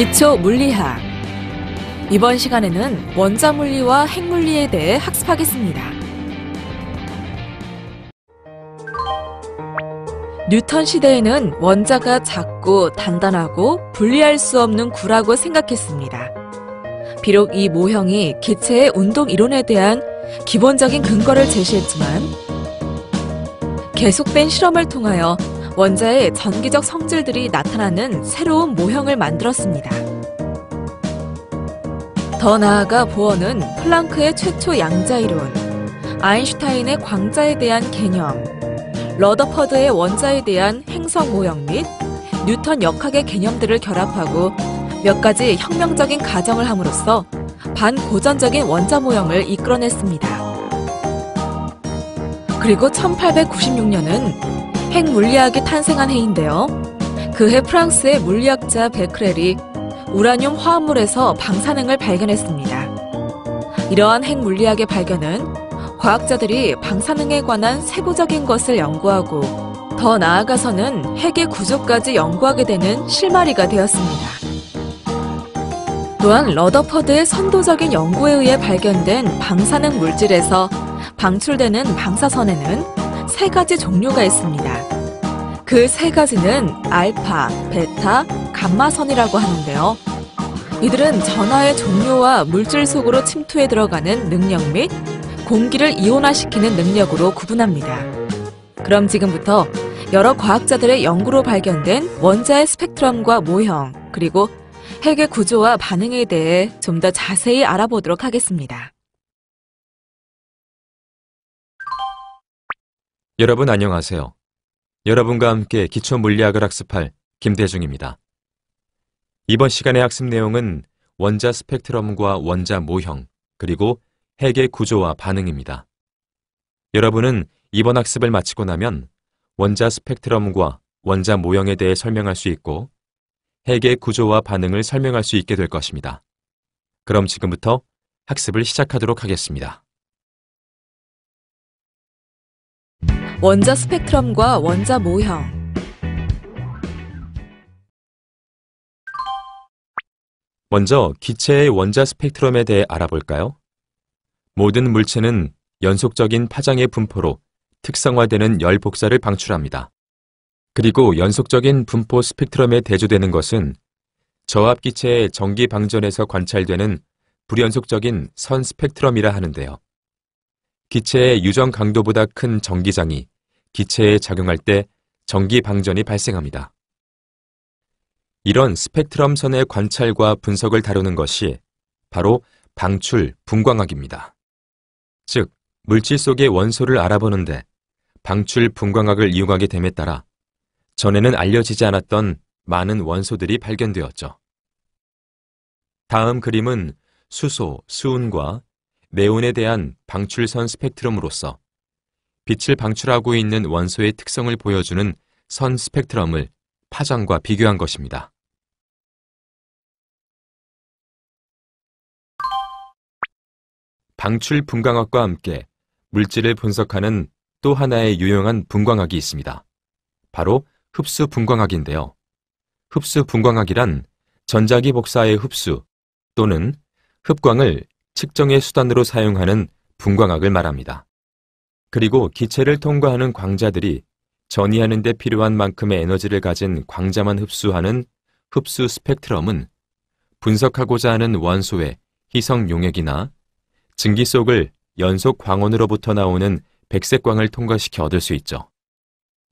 기초 물리학. 이번 시간에는 원자물리와 핵물리에 대해 학습하겠습니다. 뉴턴 시대에는 원자가 작고 단단하고 분리할 수 없는 구라고 생각했습니다. 비록 이 모형이 기체의 운동 이론에 대한 기본적인 근거를 제시했지만 계속된 실험을 통하여 원자의 전기적 성질들이 나타나는 새로운 모형을 만들었습니다. 더 나아가 보어는 플랑크의 최초 양자이론, 아인슈타인의 광자에 대한 개념, 러더퍼드의 원자에 대한 행성 모형 및 뉴턴 역학의 개념들을 결합하고 몇 가지 혁명적인 가정을 함으로써 반고전적인 원자 모형을 이끌어냈습니다. 그리고 1896년은 핵물리학이 탄생한 해인데요. 그 해 프랑스의 물리학자 베크렐이 우라늄 화합물에서 방사능을 발견했습니다. 이러한 핵물리학의 발견은 과학자들이 방사능에 관한 세부적인 것을 연구하고 더 나아가서는 핵의 구조까지 연구하게 되는 실마리가 되었습니다. 또한 러더퍼드의 선도적인 연구에 의해 발견된 방사능 물질에서 방출되는 방사선에는 세 가지 종류가 있습니다. 그 세 가지는 알파, 베타, 감마선이라고 하는데요. 이들은 전하의 종류와 물질 속으로 침투해 들어가는 능력 및 공기를 이온화시키는 능력으로 구분합니다. 그럼 지금부터 여러 과학자들의 연구로 발견된 원자의 스펙트럼과 모형, 그리고 핵의 구조와 반응에 대해 좀 더 자세히 알아보도록 하겠습니다. 여러분 안녕하세요. 여러분과 함께 기초 물리학을 학습할 김대중입니다. 이번 시간의 학습 내용은 원자 스펙트럼과 원자 모형, 그리고 핵의 구조와 반응입니다. 여러분은 이번 학습을 마치고 나면 원자 스펙트럼과 원자 모형에 대해 설명할 수 있고 핵의 구조와 반응을 설명할 수 있게 될 것입니다. 그럼 지금부터 학습을 시작하도록 하겠습니다. 원자 스펙트럼과 원자 모형. 먼저 기체의 원자 스펙트럼에 대해 알아볼까요? 모든 물체는 연속적인 파장의 분포로 특성화되는 열 복사를 방출합니다. 그리고 연속적인 분포 스펙트럼에 대조되는 것은 저압 기체의 전기 방전에서 관찰되는 불연속적인 선 스펙트럼이라 하는데요. 기체의 유전 강도보다 큰 전기장이 기체에 작용할 때 전기 방전이 발생합니다. 이런 스펙트럼 선의 관찰과 분석을 다루는 것이 바로 방출 분광학입니다. 즉, 물질 속의 원소를 알아보는데 방출 분광학을 이용하게 됨에 따라 전에는 알려지지 않았던 많은 원소들이 발견되었죠. 다음 그림은 수소, 수은과 네온에 대한 방출선 스펙트럼으로서 빛을 방출하고 있는 원소의 특성을 보여주는 선 스펙트럼을 파장과 비교한 것입니다. 방출 분광학과 함께 물질을 분석하는 또 하나의 유용한 분광학이 있습니다. 바로 흡수 분광학인데요. 흡수 분광학이란 전자기 복사의 흡수 또는 흡광을 측정의 수단으로 사용하는 분광학을 말합니다. 그리고 기체를 통과하는 광자들이 전이하는 데 필요한 만큼의 에너지를 가진 광자만 흡수하는 흡수 스펙트럼은 분석하고자 하는 원소의 희석 용액이나 증기 속을 연속 광원으로부터 나오는 백색광을 통과시켜 얻을 수 있죠.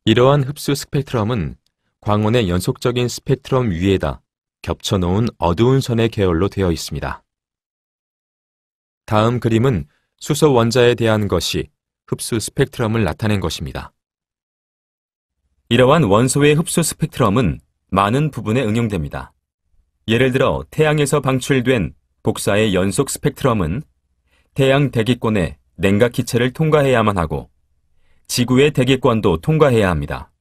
이러한 흡수 스펙트럼은 광원의 연속적인 스펙트럼 위에다 겹쳐놓은 어두운 선의 계열로 되어 있습니다. 다음 그림은 수소 원자에 대한 것이 흡수 스펙트럼을 나타낸 것입니다. 이러한 원소의 흡수 스펙트럼은 많은 부분에 응용됩니다. 예를 들어 태양에서 방출된 복사의 연속 스펙트럼은 태양 대기권의 냉각 기체를 통과해야만 하고 지구의 대기권도 통과해야 합니다.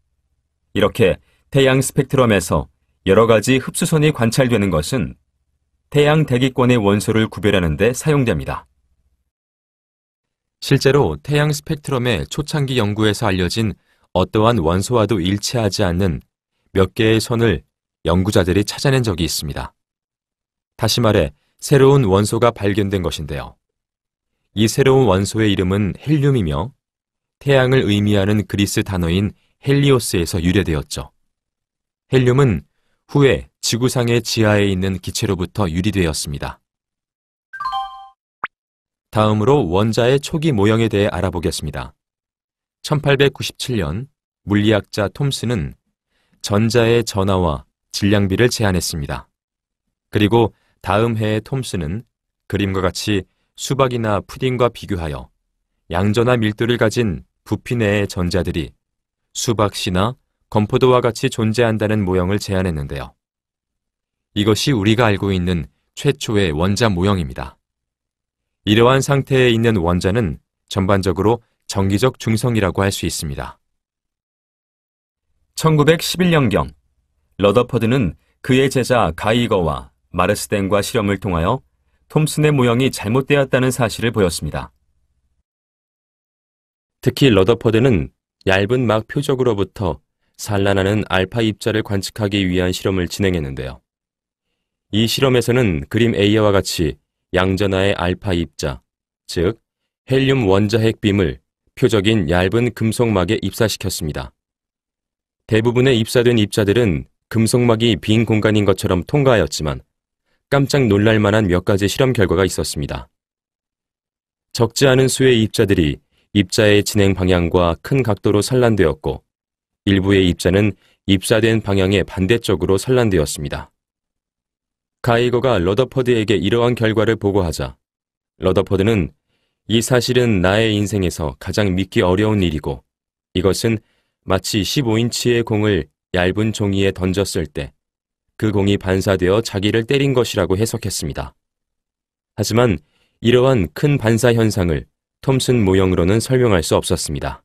이렇게 태양 스펙트럼에서 여러 가지 흡수선이 관찰되는 것은 태양 대기권의 원소를 구별하는 데 사용됩니다. 실제로 태양 스펙트럼의 초창기 연구에서 알려진 어떠한 원소와도 일치하지 않는 몇 개의 선을 연구자들이 찾아낸 적이 있습니다. 다시 말해 새로운 원소가 발견된 것인데요. 이 새로운 원소의 이름은 헬륨이며 태양을 의미하는 그리스 단어인 헬리오스에서 유래되었죠. 헬륨은 후에 지구상의 지하에 있는 기체로부터 유리되었습니다. 다음으로 원자의 초기 모형에 대해 알아보겠습니다. 1897년 물리학자 톰슨은 전자의 전하와 질량비를 제안했습니다. 그리고 다음 해에 톰슨은 그림과 같이 수박이나 푸딩과 비교하여 양전하 밀도를 가진 부피 내의 전자들이 수박씨나 건포도와 같이 존재한다는 모형을 제안했는데요. 이것이 우리가 알고 있는 최초의 원자 모형입니다. 이러한 상태에 있는 원자는 전반적으로 정기적 중성이라고 할 수 있습니다. 1911년경 러더퍼드는 그의 제자 가이거와 마르스덴과 실험을 통하여 톰슨의 모형이 잘못되었다는 사실을 보였습니다. 특히 러더퍼드는 얇은 막 표적으로부터 산란하는 알파 입자를 관측하기 위한 실험을 진행했는데요. 이 실험에서는 그림 A와 같이 양전하의 알파 입자, 즉 헬륨 원자핵 빔을 표적인 얇은 금속막에 입사시켰습니다. 대부분의 입사된 입자들은 금속막이 빈 공간인 것처럼 통과하였지만 깜짝 놀랄 만한 몇 가지 실험 결과가 있었습니다. 적지 않은 수의 입자들이 입자의 진행 방향과 큰 각도로 산란되었고 일부의 입자는 입사된 방향의 반대쪽으로 산란되었습니다. 가이거가 러더퍼드에게 이러한 결과를 보고하자 러더퍼드는 이 사실은 나의 인생에서 가장 믿기 어려운 일이고 이것은 마치 15인치의 공을 얇은 종이에 던졌을 때 그 공이 반사되어 자기를 때린 것이라고 해석했습니다. 하지만 이러한 큰 반사 현상을 톰슨 모형으로는 설명할 수 없었습니다.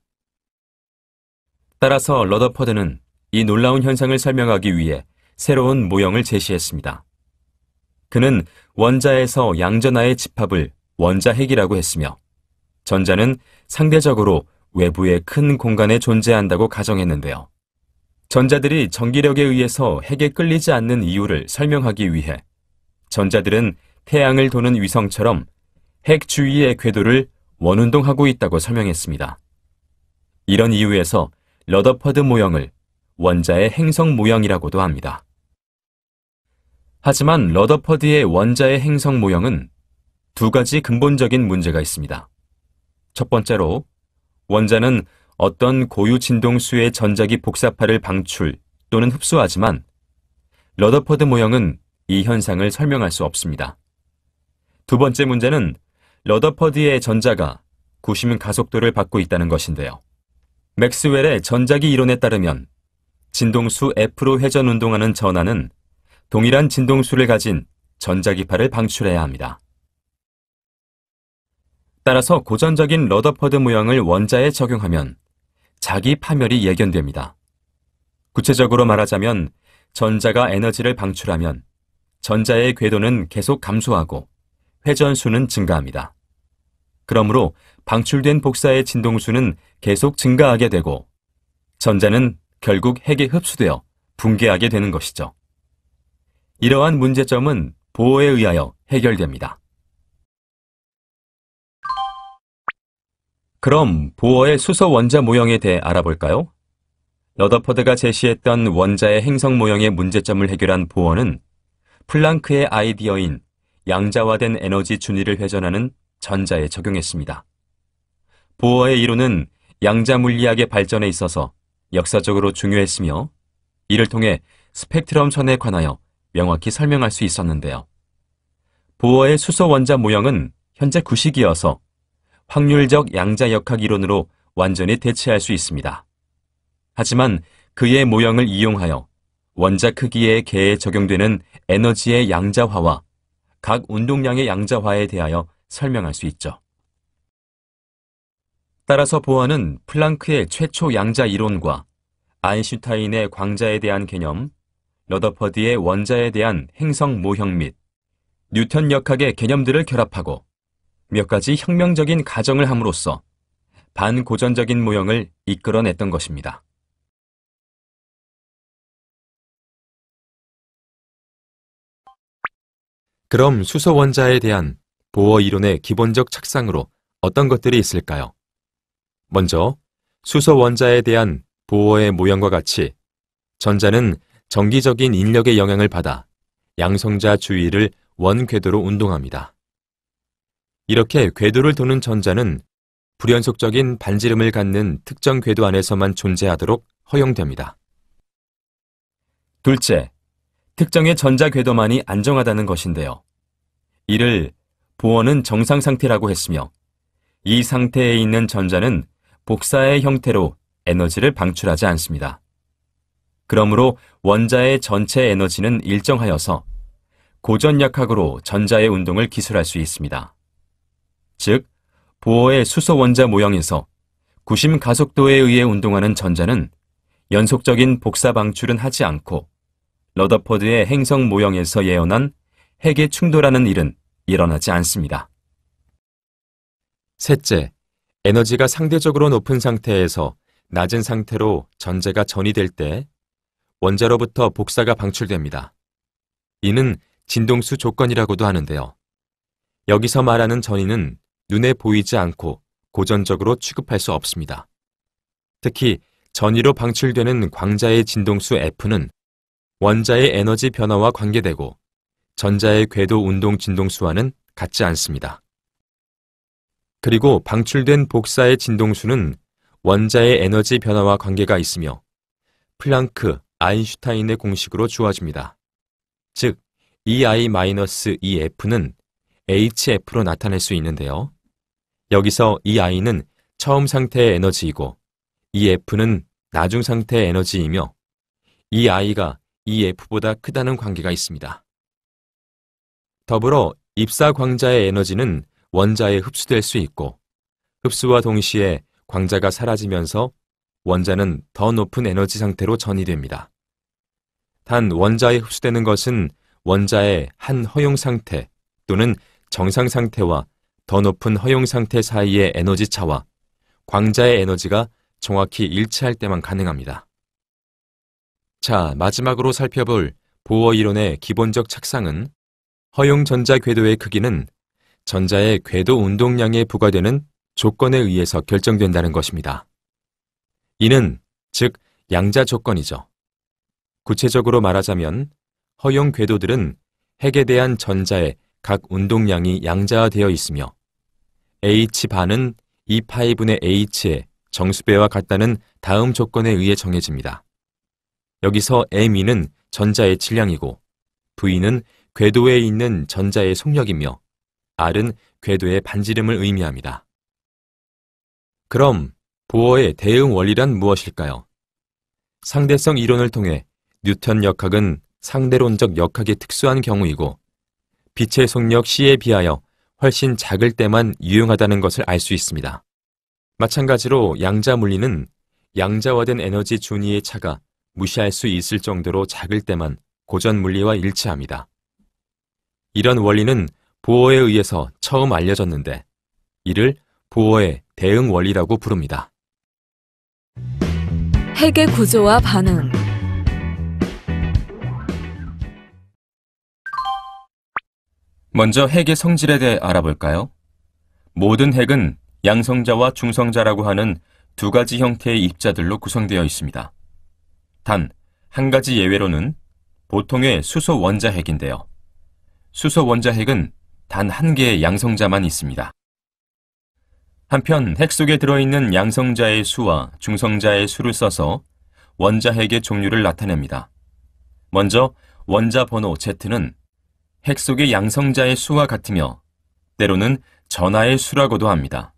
따라서 러더퍼드는 이 놀라운 현상을 설명하기 위해 새로운 모형을 제시했습니다. 그는 원자에서 양전하의 집합을 원자핵이라고 했으며 전자는 상대적으로 외부의 큰 공간에 존재한다고 가정했는데요. 전자들이 전기력에 의해서 핵에 끌리지 않는 이유를 설명하기 위해 전자들은 태양을 도는 위성처럼 핵 주위의 궤도를 원운동하고 있다고 설명했습니다. 이런 이유에서 러더퍼드 모형을 원자의 행성 모형이라고도 합니다. 하지만 러더퍼드의 원자의 행성 모형은 두 가지 근본적인 문제가 있습니다. 첫 번째로 원자는 어떤 고유 진동수의 전자기 복사파를 방출 또는 흡수하지만 러더퍼드 모형은 이 현상을 설명할 수 없습니다. 두 번째 문제는 러더퍼드의 전자가 구심 가속도를 받고 있다는 것인데요. 맥스웰의 전자기 이론에 따르면 진동수 F로 회전 운동하는 전하는 동일한 진동수를 가진 전자기파를 방출해야 합니다. 따라서 고전적인 러더퍼드 모형을 원자에 적용하면 자기 파멸이 예견됩니다. 구체적으로 말하자면 전자가 에너지를 방출하면 전자의 궤도는 계속 감소하고 회전수는 증가합니다. 그러므로 방출된 복사의 진동수는 계속 증가하게 되고 전자는 결국 핵에 흡수되어 붕괴하게 되는 것이죠. 이러한 문제점은 보어에 의하여 해결됩니다. 그럼 보어의 수소 원자 모형에 대해 알아볼까요? 러더퍼드가 제시했던 원자의 행성 모형의 문제점을 해결한 보어는 플랑크의 아이디어인 양자화된 에너지 준위를 회전하는 전자에 적용했습니다. 보어의 이론은 양자 물리학의 발전에 있어서 역사적으로 중요했으며 이를 통해 스펙트럼 선에 관하여 명확히 설명할 수 있었는데요. 보어의 수소 원자 모형은 현재 구식이어서 확률적 양자역학 이론으로 완전히 대체할 수 있습니다. 하지만 그의 모형을 이용하여 원자 크기의 개에 적용되는 에너지의 양자화와 각 운동량의 양자화에 대하여 설명할 수 있죠. 따라서 보어는 플랑크의 최초 양자 이론과 아인슈타인의 광자에 대한 개념, 러더퍼드의 원자에 대한 행성 모형 및 뉴턴 역학의 개념들을 결합하고 몇 가지 혁명적인 가정을 함으로써 반고전적인 모형을 이끌어냈던 것입니다. 그럼 수소 원자에 대한 보어 이론의 기본적 착상으로 어떤 것들이 있을까요? 먼저 수소 원자에 대한 보어의 모형과 같이 전자는 정기적인 인력의 영향을 받아 양성자 주위를 원궤도로 운동합니다. 이렇게 궤도를 도는 전자는 불연속적인 반지름을 갖는 특정 궤도 안에서만 존재하도록 허용됩니다. 둘째, 특정의 전자 궤도만이 안정하다는 것인데요. 이를 보어는 정상 상태라고 했으며 이 상태에 있는 전자는 복사의 형태로 에너지를 방출하지 않습니다. 그러므로 원자의 전체 에너지는 일정하여서 고전약학으로 전자의 운동을 기술할 수 있습니다. 즉, 보어의 수소 원자 모형에서 구심 가속도에 의해 운동하는 전자는 연속적인 복사 방출은 하지 않고 러더퍼드의 행성 모형에서 예언한 핵의 충돌하는 일은 일어나지 않습니다. 셋째, 에너지가 상대적으로 높은 상태에서 낮은 상태로 전자가 전이될 때 원자로부터 복사가 방출됩니다. 이는 진동수 조건이라고도 하는데요. 여기서 말하는 전이는 눈에 보이지 않고 고전적으로 취급할 수 없습니다. 특히 전이로 방출되는 광자의 진동수 F는 원자의 에너지 변화와 관계되고 전자의 궤도 운동 진동수와는 같지 않습니다. 그리고 방출된 복사의 진동수는 원자의 에너지 변화와 관계가 있으며 플랑크, 아인슈타인의 공식으로 주어집니다. 즉, EI-EF는 HF로 나타낼 수 있는데요. 여기서 EI는 처음 상태의 에너지이고 EF는 나중 상태의 에너지이며 EI가 EF보다 크다는 관계가 있습니다. 더불어 입사 광자의 에너지는 원자에 흡수될 수 있고 흡수와 동시에 광자가 사라지면서 원자는 더 높은 에너지 상태로 전이됩니다. 단 원자에 흡수되는 것은 원자의 한 허용 상태 또는 정상 상태와 더 높은 허용 상태 사이의 에너지 차와 광자의 에너지가 정확히 일치할 때만 가능합니다. 자, 마지막으로 살펴볼 보어 이론의 기본적 착상은 허용 전자 궤도의 크기는 전자의 궤도 운동량에 부과되는 조건에 의해서 결정된다는 것입니다. 이는 즉 양자 조건이죠. 구체적으로 말하자면 허용 궤도들은 핵에 대한 전자의 각 운동량이 양자화되어 있으며 H반은 2파이분의 H의 정수배와 같다는 다음 조건에 의해 정해집니다. 여기서 M는 전자의 질량이고 V는 궤도에 있는 전자의 속력이며 R은 궤도의 반지름을 의미합니다. 그럼 보어의 대응 원리란 무엇일까요? 상대성 이론을 통해 뉴턴 역학은 상대론적 역학의 특수한 경우이고 빛의 속력 C에 비하여 훨씬 작을 때만 유용하다는 것을 알 수 있습니다. 마찬가지로 양자 물리는 양자화된 에너지 준위의 차가 무시할 수 있을 정도로 작을 때만 고전 물리와 일치합니다. 이런 원리는 보어에 의해서 처음 알려졌는데 이를 보어의 대응 원리라고 부릅니다. 핵의 구조와 반응. 먼저 핵의 성질에 대해 알아볼까요? 모든 핵은 양성자와 중성자라고 하는 두 가지 형태의 입자들로 구성되어 있습니다. 단, 한 가지 예외로는 보통의 수소 원자 핵인데요. 수소 원자 핵은 단 한 개의 양성자만 있습니다. 한편 핵 속에 들어있는 양성자의 수와 중성자의 수를 써서 원자 핵의 종류를 나타냅니다. 먼저 원자 번호 Z는 핵 속의 양성자의 수와 같으며 때로는 전하의 수라고도 합니다.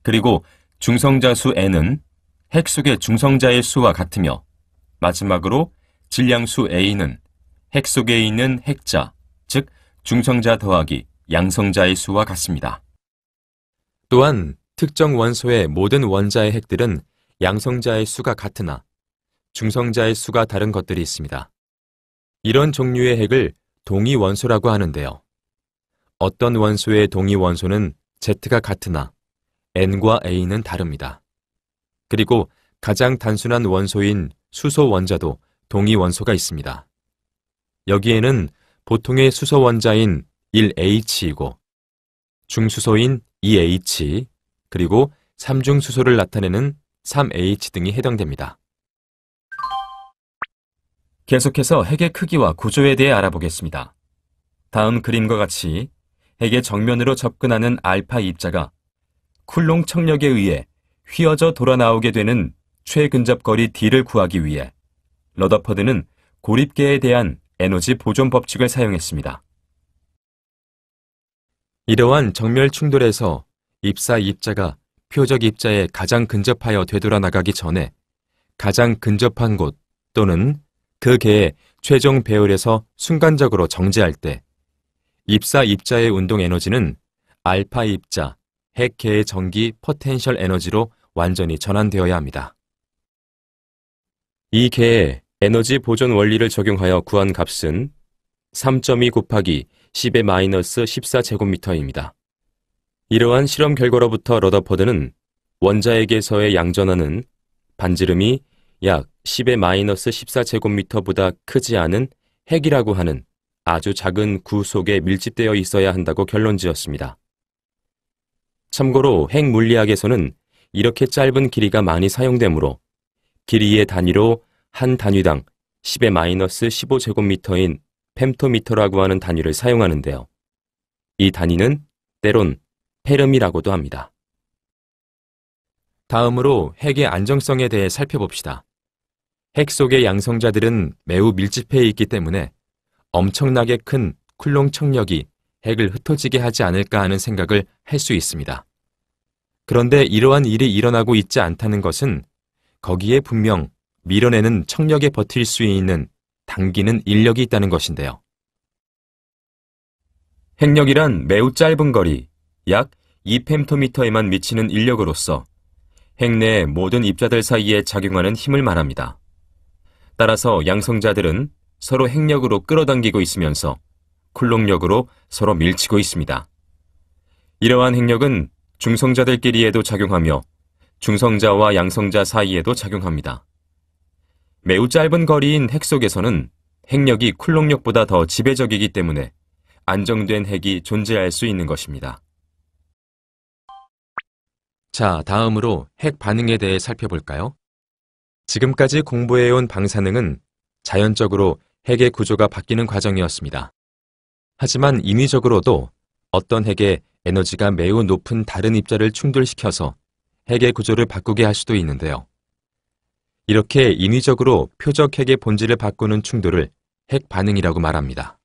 그리고 중성자 수 N은 핵 속의 중성자의 수와 같으며 마지막으로 질량수 A는 핵 속에 있는 핵자, 즉 중성자 더하기 양성자의 수와 같습니다. 또한 특정 원소의 모든 원자의 핵들은 양성자의 수가 같으나 중성자의 수가 다른 것들이 있습니다. 이런 종류의 핵을 동위 원소라고 하는데요. 어떤 원소의 동위 원소는 Z가 같으나 N과 A는 다릅니다. 그리고 가장 단순한 원소인 수소 원자도 동위 원소가 있습니다. 여기에는 보통의 수소 원자인 1H이고 중수소인 2H 그리고 삼중수소를 나타내는 3H 등이 해당됩니다. 계속해서 핵의 크기와 구조에 대해 알아보겠습니다. 다음 그림과 같이 핵의 정면으로 접근하는 알파 입자가 쿨롱 청력에 의해 휘어져 돌아 나오게 되는 최근접거리 D를 구하기 위해 러더퍼드는 고립계에 대한 에너지 보존 법칙을 사용했습니다. 이러한 정멸 충돌에서 입사 입자가 표적 입자에 가장 근접하여 되돌아 나가기 전에 가장 근접한 곳 또는 그 계의 최종 배열에서 순간적으로 정지할 때 입사 입자의 운동 에너지는 알파 입자 핵 계의 전기 포텐셜 에너지로 완전히 전환되어야 합니다. 이 계의 에너지 보존 원리를 적용하여 구한 값은 3.2 곱하기 10의 마이너스 14제곱미터입니다. 이러한 실험 결과로부터 러더퍼드는 원자핵에서의 양전하는 반지름이 약 10의 마이너스 14제곱미터보다 크지 않은 핵이라고 하는 아주 작은 구 속에 밀집되어 있어야 한다고 결론지었습니다. 참고로 핵 물리학에서는 이렇게 짧은 길이가 많이 사용되므로 길이의 단위로 한 단위당 10의 마이너스 15제곱미터인 fem토미터라고 하는 단위를 사용하는데요. 이 단위는 때론 페름이라고도 합니다. 다음으로 핵의 안정성에 대해 살펴봅시다. 핵 속의 양성자들은 매우 밀집해 있기 때문에 엄청나게 큰 쿨롱 청력이 핵을 흩어지게 하지 않을까 하는 생각을 할 수 있습니다. 그런데 이러한 일이 일어나고 있지 않다는 것은 거기에 분명 밀어내는 청력에 버틸 수 있는 당기는 인력이 있다는 것인데요. 핵력이란 매우 짧은 거리, 약 2펨토미터에만 미치는 인력으로서 핵 내의 모든 입자들 사이에 작용하는 힘을 말합니다. 따라서 양성자들은 서로 핵력으로 끌어당기고 있으면서 쿨롱력으로 서로 밀치고 있습니다. 이러한 핵력은 중성자들끼리에도 작용하며 중성자와 양성자 사이에도 작용합니다. 매우 짧은 거리인 핵 속에서는 핵력이 쿨롱력보다 더 지배적이기 때문에 안정된 핵이 존재할 수 있는 것입니다. 자, 다음으로 핵 반응에 대해 살펴볼까요? 지금까지 공부해온 방사능은 자연적으로 핵의 구조가 바뀌는 과정이었습니다. 하지만 인위적으로도 어떤 핵의 에너지가 매우 높은 다른 입자를 충돌시켜서 핵의 구조를 바꾸게 할 수도 있는데요. 이렇게 인위적으로 표적 핵의 본질을 바꾸는 충돌을 핵 반응이라고 말합니다.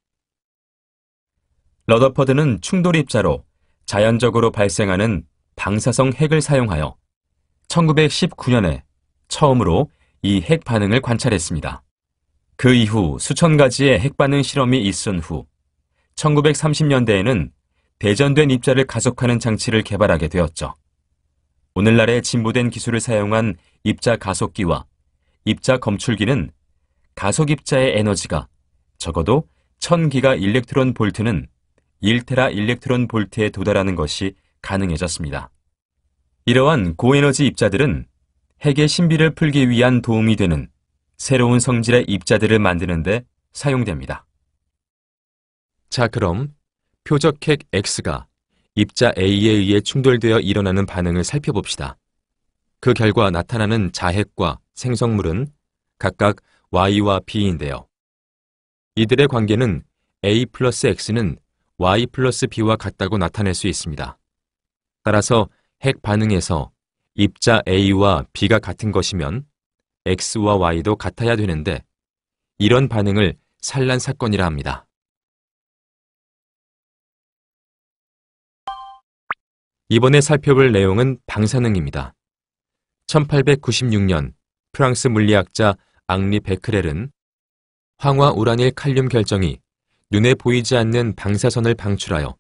러더퍼드는 충돌 입자로 자연적으로 발생하는 방사성 핵을 사용하여 1919년에 처음으로 이 핵 반응을 관찰했습니다. 그 이후 수천 가지의 핵 반응 실험이 있은 후 1930년대에는 대전된 입자를 가속하는 장치를 개발하게 되었죠. 오늘날의 진보된 기술을 사용한 입자 가속기와 입자 검출기는 가속 입자의 에너지가 적어도 1000기가 일렉트론 볼트는 1테라 일렉트론 볼트에 도달하는 것이 가능해졌습니다. 이러한 고에너지 입자들은 핵의 신비를 풀기 위한 도움이 되는 새로운 성질의 입자들을 만드는 데 사용됩니다. 자, 그럼 표적 핵 X가 입자 A에 의해 충돌되어 일어나는 반응을 살펴봅시다. 그 결과 나타나는 자핵과 생성물은 각각 Y와 B인데요. 이들의 관계는 A 플러스 X는 Y 플러스 B와 같다고 나타낼 수 있습니다. 따라서 핵 반응에서 입자 A와 B가 같은 것이면 X와 Y도 같아야 되는데 이런 반응을 산란 사건이라 합니다. 이번에 살펴볼 내용은 방사능입니다. 1896년 프랑스 물리학자 앙리 베크렐은 황화 우라닐 칼륨 결정이 눈에 보이지 않는 방사선을 방출하여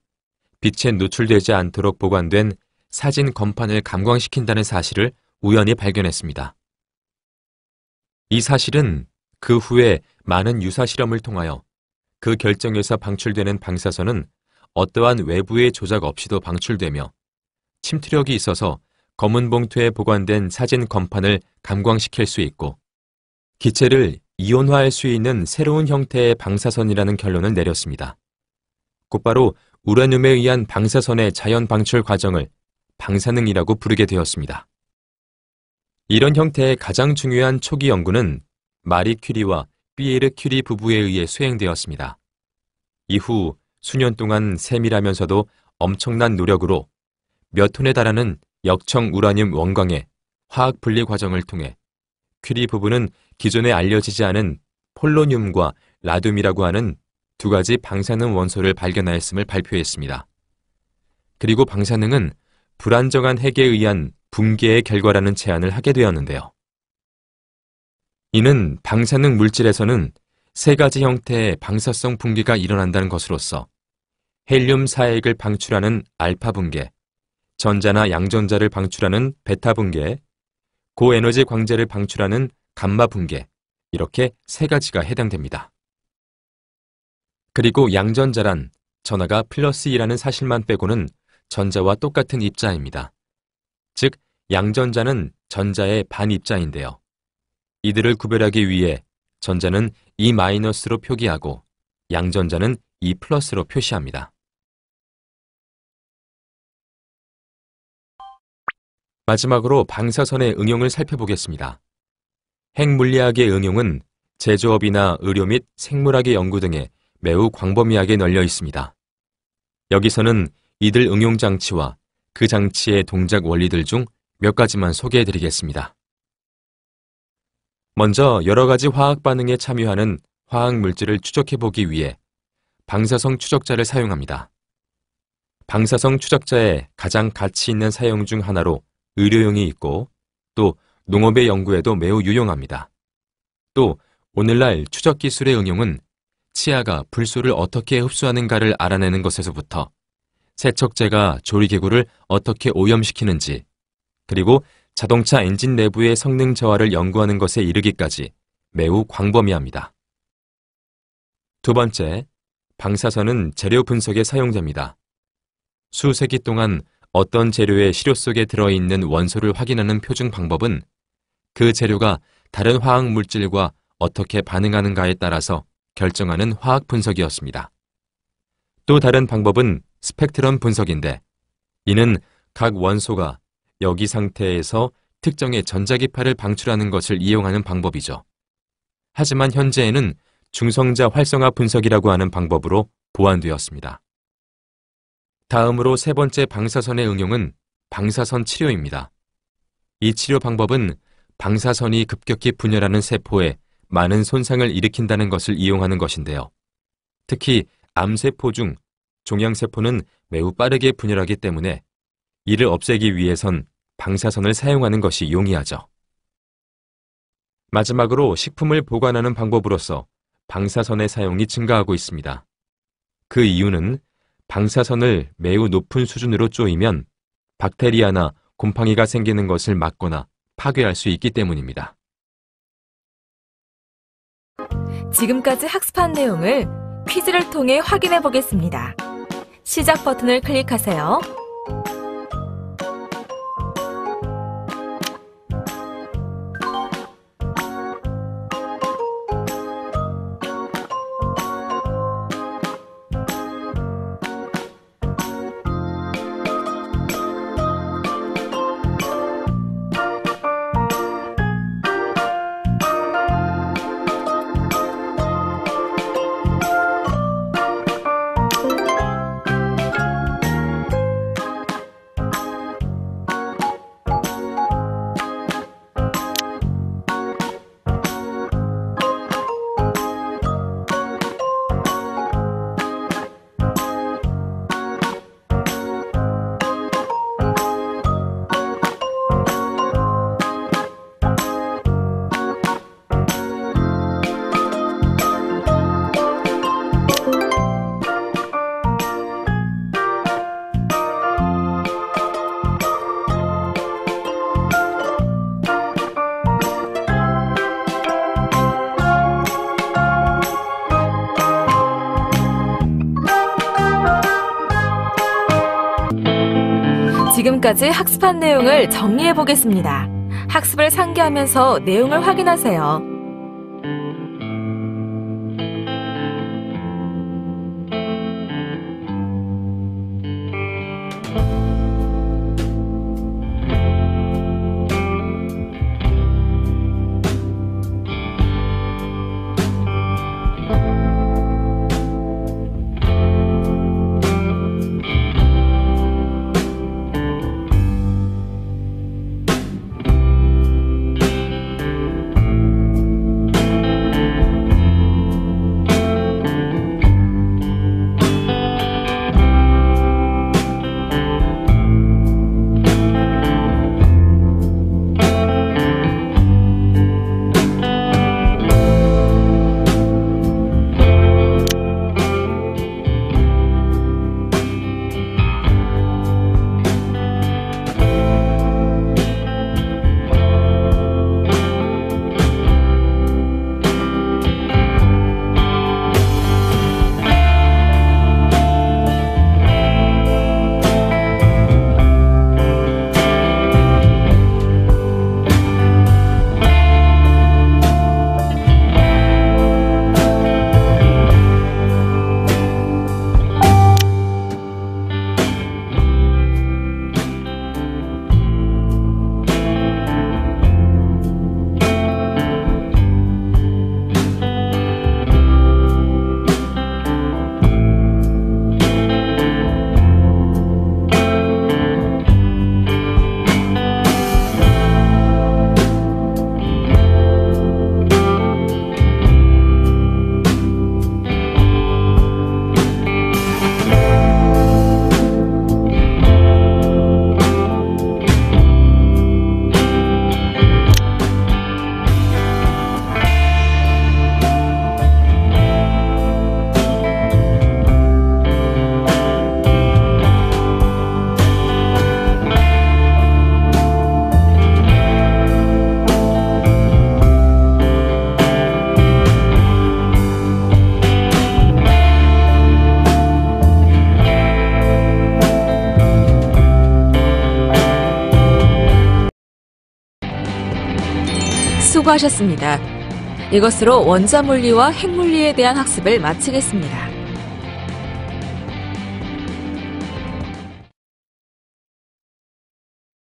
빛에 노출되지 않도록 보관된 사진 건판을 감광시킨다는 사실을 우연히 발견했습니다. 이 사실은 그 후에 많은 유사 실험을 통하여 그 결정에서 방출되는 방사선은 어떠한 외부의 조작 없이도 방출되며 침투력이 있어서 검은 봉투에 보관된 사진 건판을 감광시킬 수 있고 기체를 이온화할 수 있는 새로운 형태의 방사선이라는 결론을 내렸습니다. 곧바로 우라늄에 의한 방사선의 자연 방출 과정을 방사능이라고 부르게 되었습니다. 이런 형태의 가장 중요한 초기 연구는 마리 큐리와 피에르 큐리 부부에 의해 수행되었습니다. 이후 수년 동안 세밀하면서도 엄청난 노력으로 몇 톤에 달하는 역청 우라늄 원광의 화학 분리 과정을 통해 큐리 부부는 기존에 알려지지 않은 폴로늄과 라듐이라고 하는 두 가지 방사능 원소를 발견하였음을 발표했습니다. 그리고 방사능은 불안정한 핵에 의한 붕괴의 결과라는 제안을 하게 되었는데요. 이는 방사능 물질에서는 세 가지 형태의 방사성 붕괴가 일어난다는 것으로서 헬륨 4핵을 방출하는 알파 붕괴, 전자나 양전자를 방출하는 베타 붕괴, 고에너지 광재를 방출하는 감마 붕괴, 이렇게 세 가지가 해당됩니다. 그리고 양전자란 전하가 플러스 2라는 사실만 빼고는 전자와 똑같은 입자입니다. 즉, 양전자는 전자의 반입자인데요. 이들을 구별하기 위해 전자는 E-로 표기하고 양전자는 E+로 표시합니다. 마지막으로 방사선의 응용을 살펴보겠습니다. 핵물리학의 응용은 제조업이나 의료 및 생물학의 연구 등에 매우 광범위하게 널려 있습니다. 여기서는 이들 응용 장치와 그 장치의 동작 원리들 중 몇 가지만 소개해 드리겠습니다. 먼저 여러 가지 화학 반응에 참여하는 화학 물질을 추적해 보기 위해 방사성 추적자를 사용합니다. 방사성 추적자의 가장 가치 있는 사용 중 하나로 의료용이 있고 또 농업의 연구에도 매우 유용합니다. 또 오늘날 추적 기술의 응용은 치아가 불소를 어떻게 흡수하는가를 알아내는 것에서부터 세척제가 조리기구를 어떻게 오염시키는지, 그리고 자동차 엔진 내부의 성능 저하를 연구하는 것에 이르기까지 매우 광범위합니다. 두 번째, 방사선은 재료 분석에 사용됩니다. 수세기 동안 어떤 재료의 시료 속에 들어있는 원소를 확인하는 표준 방법은 그 재료가 다른 화학 물질과 어떻게 반응하는가에 따라서 결정하는 화학 분석이었습니다. 또 다른 방법은 스펙트럼 분석인데, 이는 각 원소가 여기 상태에서 특정의 전자기파를 방출하는 것을 이용하는 방법이죠. 하지만 현재에는 중성자 활성화 분석이라고 하는 방법으로 보완되었습니다. 다음으로 세 번째 방사선의 응용은 방사선 치료입니다. 이 치료 방법은 방사선이 급격히 분열하는 세포에 많은 손상을 일으킨다는 것을 이용하는 것인데요. 특히 암세포 중 종양세포는 매우 빠르게 분열하기 때문에 이를 없애기 위해선 방사선을 사용하는 것이 용이하죠. 마지막으로 식품을 보관하는 방법으로서 방사선의 사용이 증가하고 있습니다. 그 이유는 방사선을 매우 높은 수준으로 쪼이면 박테리아나 곰팡이가 생기는 것을 막거나 파괴할 수 있기 때문입니다. 지금까지 학습한 내용을 퀴즈를 통해 확인해 보겠습니다. 시작 버튼을 클릭하세요. 지금까지 학습한 내용을 정리해 보겠습니다. 학습을 상기하면서 내용을 확인하세요. 수고하셨습니다. 이것으로 원자물리와 핵물리에 대한 학습을 마치겠습니다.